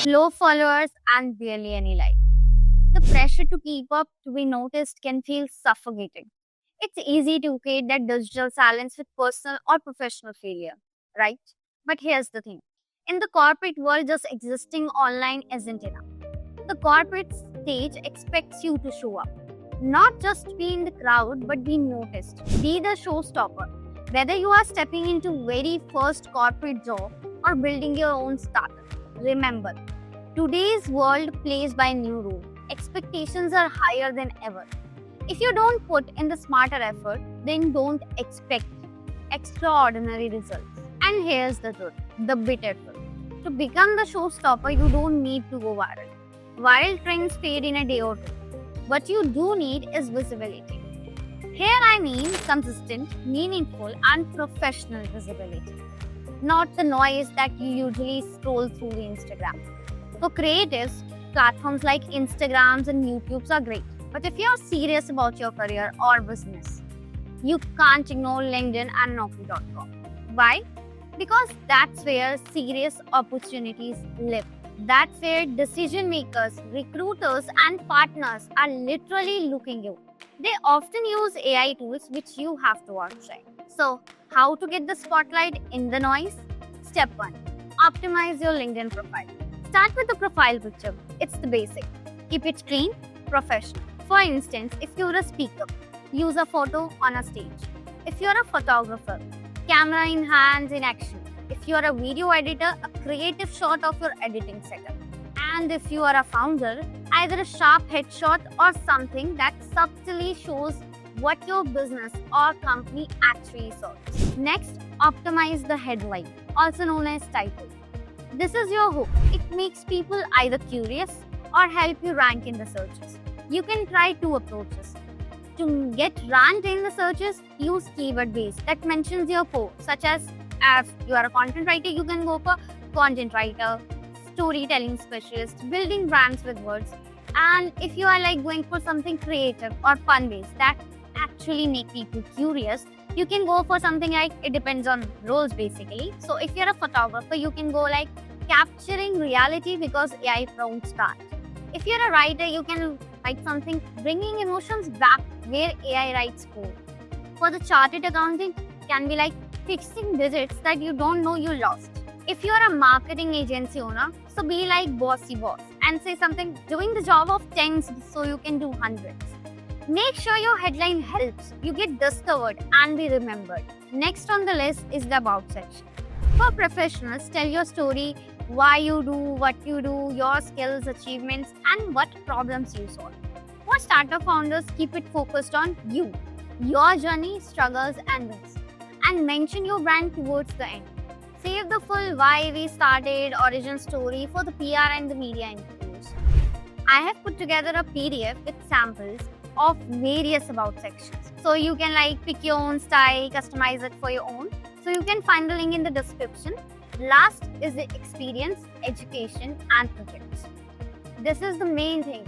low followers, and barely any like. The pressure to keep up, to be noticed, can feel suffocating. It's easy to equate that digital silence with personal or professional failure, right? But here's the thing, in the corporate world, just existing online isn't enough. The corporate stage expects you to show up. Not just be in the crowd, but be noticed. Be the showstopper. Whether you are stepping into very first corporate job or building your own startup, remember, today's world plays by a new rule. Expectations are higher than ever. If you don't put in the smarter effort, then don't expect extraordinary results. And here's the truth, the bitter truth. To become the showstopper, you don't need to go viral. Viral trends fade in a day or two. What you do need is visibility. Here I mean consistent, meaningful, and professional visibility, not the noise that you usually scroll through the Instagram. For creatives, platforms like Instagrams and YouTubes are great. But if you're serious about your career or business, you can't ignore LinkedIn and Naukri.com. Why? Because that's where serious opportunities live. That's where decision makers, recruiters, and partners are literally looking you. They often use AI tools which you have to outshine. So, how to get the spotlight in the noise? Step 1. Optimize your LinkedIn profile. Start with the profile picture. It's the basic. Keep it clean, professional. For instance, if you're a speaker, use a photo on a stage. If you're a photographer, camera in hands in action. If you're a video editor, a creative shot of your editing setup. And if you are a founder, either a sharp headshot or something that subtly shows what your business or company actually serves. Next, optimize the headline, also known as title. This is your hook. It makes people either curious or help you rank in the searches. You can try two approaches. To get ranked in the searches, use keyword base that mentions your post, such as if you are a content writer, you can go for content writer, storytelling specialist, building brands with words. And if you are like going for something creative or fun based that actually make people curious, you can go for something like, it depends on roles basically. So if you're a photographer, you can go like capturing reality because AI won't start. If you're a writer, you can write something bringing emotions back where AI writes code. For the chartered accountant, can be like fixing digits that you don't know you lost. If you're a marketing agency owner, so be like bossy boss and say something doing the job of tens so you can do hundreds. Make sure your headline helps you get discovered and be remembered. Next on the list is the about section. For professionals, tell your story, why you do what you do, your skills, achievements, and what problems you solve. For startup founders, keep it focused on you, your journey, struggles, and wins. And mention your brand towards the end. Save the full why we started, origin story for the PR and the media interviews. I have put together a PDF with samples of various about sections. So you can like pick your own style, customize it for your own. So you can find the link in the description. Last is the experience, education, and projects. This is the main thing.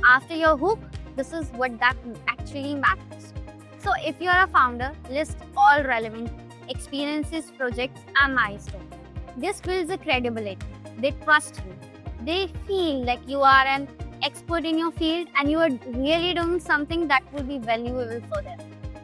After your hook, this is what that actually matters. So if you're a founder, list all relevant experiences, projects, and milestones. This builds a credibility. They trust you. They feel like you are an expert in your field and you are really doing something that will be valuable for them.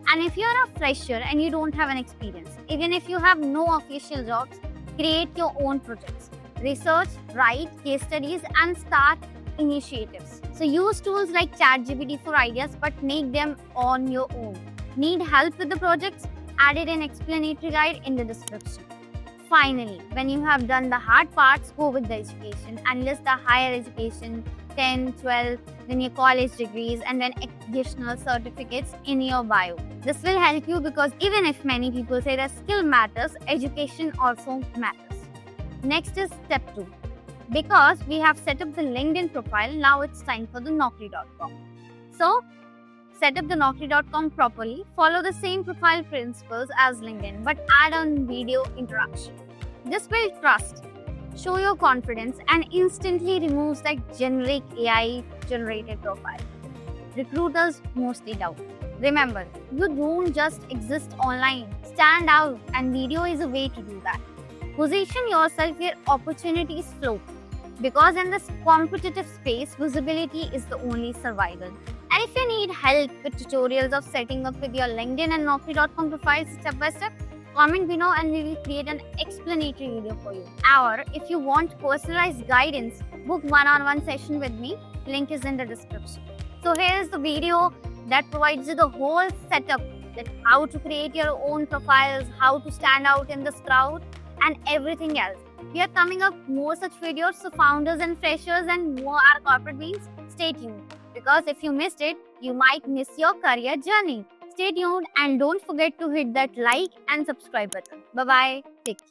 And if you're a fresher and you don't have an experience, even if you have no official jobs, create your own projects. Research, write case studies, and start initiatives. So use tools like ChatGPT for ideas, but make them on your own. Need help with the projects? Added an explanatory guide in the description. Finally, when you have done the hard parts, go with the education and list the higher education, 10, 12, then your college degrees, and then additional certificates in your bio. This will help you because even if many people say that skill matters, education also matters. Next is step 2. Because we have set up the LinkedIn profile, now it's time for the Naukri.com. So, set up the Naukri.com properly, follow the same profile principles as LinkedIn, but add on video interaction. This builds trust, show your confidence, and instantly removes that generic AI generated profile. Recruiters mostly doubt. Remember, you don't just exist online, stand out, and video is a way to do that. Position yourself where opportunities flow. Because in this competitive space, visibility is the only survival. And if you need help with tutorials of setting up with your LinkedIn and Naukri.com profiles step by step, comment below and we will create an explanatory video for you. Or if you want personalized guidance, book one-on-one session with me. Link is in the description. So here is the video that provides you the whole setup, that how to create your own profiles, how to stand out in this crowd, and everything else. We are coming up more such videos, so founders and freshers and more our corporate beings, stay tuned. Because if you missed it, you might miss your career journey. Stay tuned and don't forget to hit that like and subscribe button. Bye bye. Take care.